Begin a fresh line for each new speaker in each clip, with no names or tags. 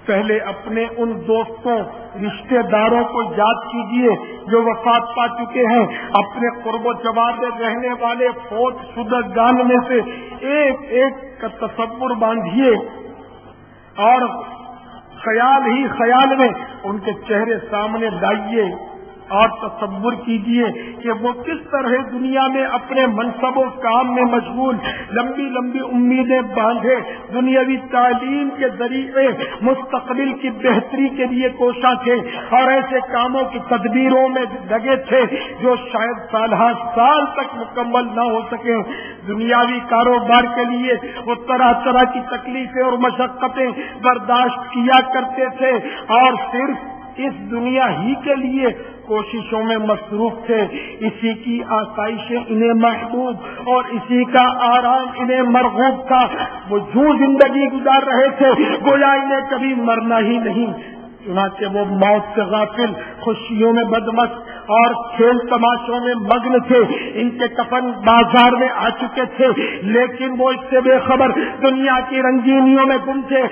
پہلے اپنے ان دوستوں رشتہ داروں کو یاد کیجئے جو وفات پا چکے ہیں. اپنے قرب و جوار میں رہنے والے فوت شدگان میں سے ایک ایک کا تصور باندھیے اور خیال ہی خیال میں ان کے چہرے سامنے لائیے اور تصور کیجئے کہ وہ کس طرح دنیا میں اپنے منصب و کام میں مشغول، لمبی لمبی امیدیں باندھے، دنیاوی تعلیم کے ذریعے مستقبل کی بہتری کے لیے کوشاں تھے اور ایسے کاموں کی تدبیروں میں لگے تھے جو شاید سالہ سال تک مکمل نہ ہو سکے. دنیاوی کاروبار کے لیے وہ طرح طرح کی تکلیفیں اور مشقتیں برداشت کیا کرتے تھے اور صرف اس دنیا ہی کے لیے کوششوں میں مصروف تھے. اسی کی آسائشیں انہیں محبوب اور اسی کا آرام انہیں مرغوب تھا. وہ یوں زندگی گزار رہے تھے گویا انہیں کبھی مرنا ہی نہیں. چنانچہ وہ موت سے غافل، خوشیوں میں بدمست اور کھیل تماشوں میں مگن تھے. ان کے کفن بازار میں آ چکے تھے لیکن وہ اس سے بے خبر دنیا کی رنگینیوں میں گم تھے.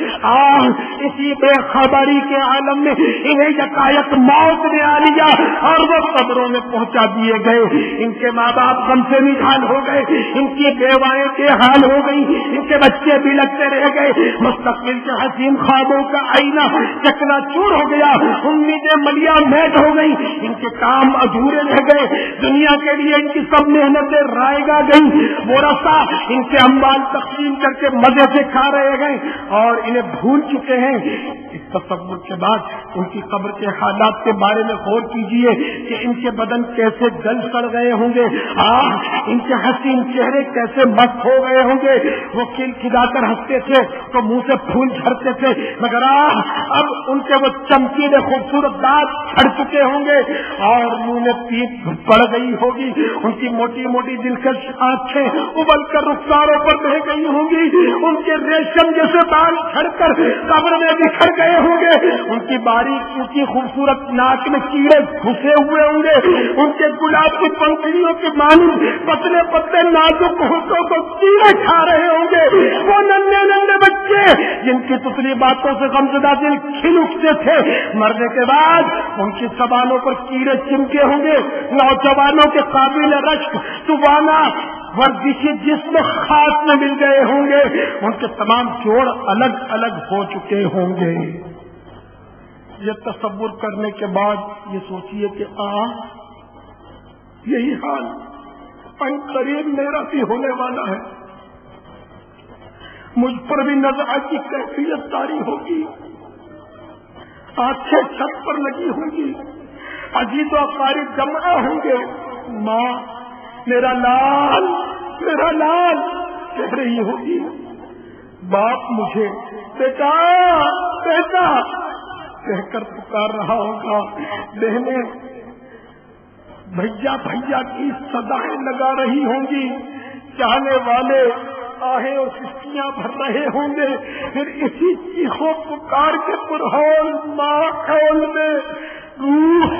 اسی بے خبری کے عالم میں انہیں یکایک موت نے آ لیا اور وہ قبروں میں پہنچا دیے گئے. ان کے ماں باپ غم سے نڈھال ہو گئے، ان کی بیوائیں بے حال ہو گئی، ان کے بچے بھی لگتے رہ گئے. مستقبل کے حسین خوابوں کا آئینہ چکنا چور ہو گیا، امیدیں ملیا میٹ ہو گئی، ان کے کام ادھورے رہ گئے. دنیا کے لیے ان کی سب محنتیں رائگاں گئیں. وہ رسا ان کے اموال تقسیم کر کے مزے سے کھا رہے گئے اور انہیں بھول چکے ہیں. اس تصور کے بعد ان کی قبر کے حالات کے بارے میں غور کیجئے کہ ان کے بدن کیسے گل سڑ گئے ہوں گے، ان کے حسین چہرے کیسے مست ہو گئے ہوں گے. وہ کھلکھلا کر ہنستے تھے تو منہ سے پھول جھڑتے تھے، مگر اب ان کے وہ چمکیلے خوبصورت دانت چھڑ چکے ہوں گے اور منہ میں پیپ پڑ گئی ہوگی. ان کی موٹی موٹی دلکش آنکھیں ابل کر رخساروں پر بہ گئی ہوں گی. ان کے ریشم جیسے بال جھڑ کر قبر میں بکھر گئے ہوں گے. ان کی باریک اونچی خوبصورت ناک میں کیڑے گھسے ہوئے ہوں گے. ان کے گلاب کی پنکھڑیوں کے مانند پتلے پتلے نازک ہونٹوں کو کیڑے کھا رہے ہوں گے. وہ ننھے ننھے بچے جن کی پتلی باتوں سے غمزدہ دل کھل اٹھتے تھے، مرنے کے بعد ان کی زبانوں پر کیڑے چمکے ہوں گے. نوجوانوں کے قابل رشک توانا ورزشی جسم خاص میں مل گئے ہوں گے. ان کے تمام جوڑ الگ الگ ہو چکے ہوں گے. یہ تصور کرنے کے بعد یہ سوچئے کہ یہی حال ان قریب میرا بھی ہونے والا ہے. مجھ پر بھی نظر کی کیفیت طاری ہوگی، آنکھیں چھت پر لگی ہوں گی، عزیز و اقارب جمع ہوں گے. ماں میرا لال کہہ رہی ہوگی. باپ مجھے بیٹا بیٹا کہہ کر پکار رہا ہوگا. بہنیں بھیا بھیا کی صدایں لگا رہی ہوں گی. چاہنے والے آہیں اور سسکیاں بھر رہے ہوں گے. پھر اسی چیخوں پکار کے پرہول ماحول میں روح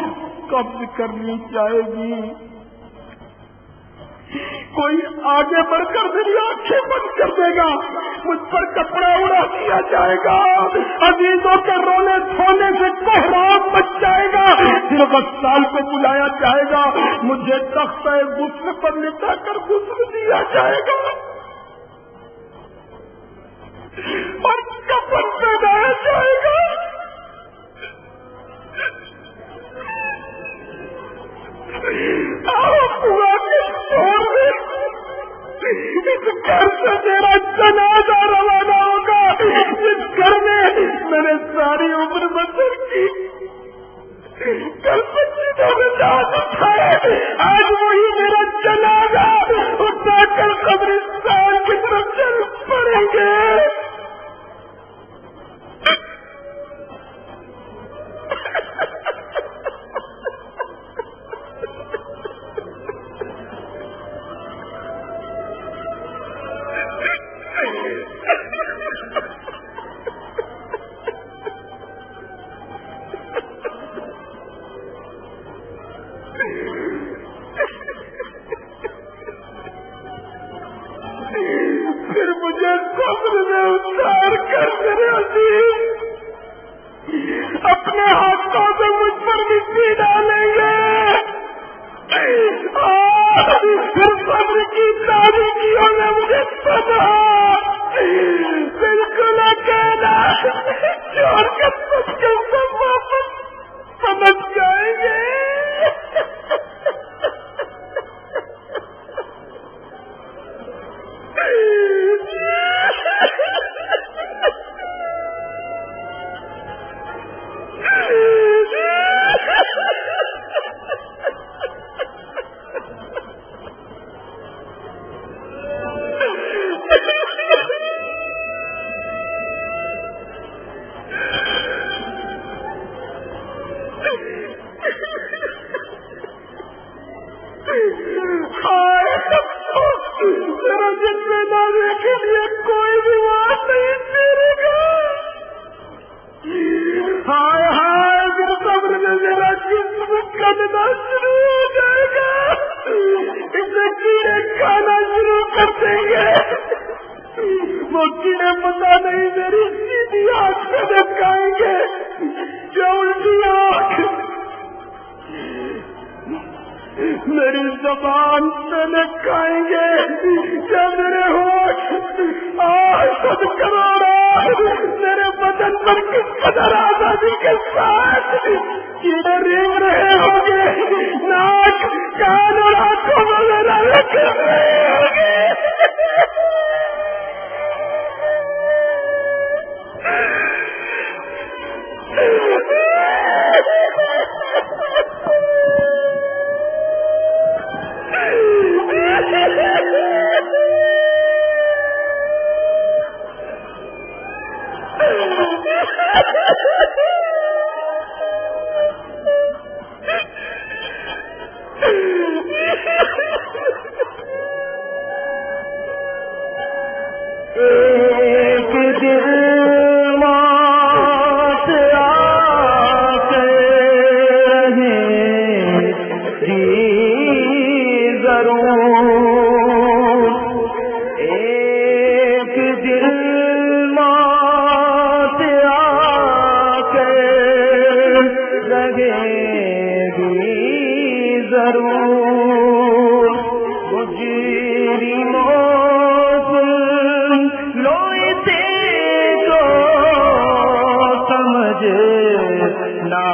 قبض کرنی چاہے گی. کوئی آگے بڑھ کر میری آنکھیں بند کر دے گا، مجھ پر کپڑا اڑا دیا جائے گا، عزیزوں کے رونے دھونے سے کوہرام مچ جائے گا. پھر غسال کو بلایا جائے گا، مجھے تختہ غسل پر لٹا کر غسل دیا جائے گا اور کفن پہنایا جائے گا. اس گھر سے میرا جنازہ روانہ ہوگا، جس گھر میں میں نے ساری عمر بسر کی. کل بچوں میں جان اٹھائے، آج وہی میرا جنازہ اٹھا کر قبرستان کی طرف چل پڑیں گے. پھر مجھے قبر میں چلنا شروع ہو جائے گا، اسے کیڑے کھانا شروع کر دیں گے، وہ کیڑے پتا نہیں میری سیدھی آنکھ سے دکھائیں گے کیا الٹی آنکھ، میری زبان سے دکھائیں گے کیا میرے ہوش سد کروڑا، میرے بدن پر کس قدر آزادی کے ساتھ کیڑے رینگ رہے ہوں گے، ناک کان اور آنکھوں وغیرہ لگ رہے ہوں گے۔ ایک دل موت آکے رہے ضرور، ایک دل موت آکے رہے ضرور، مجرموں نا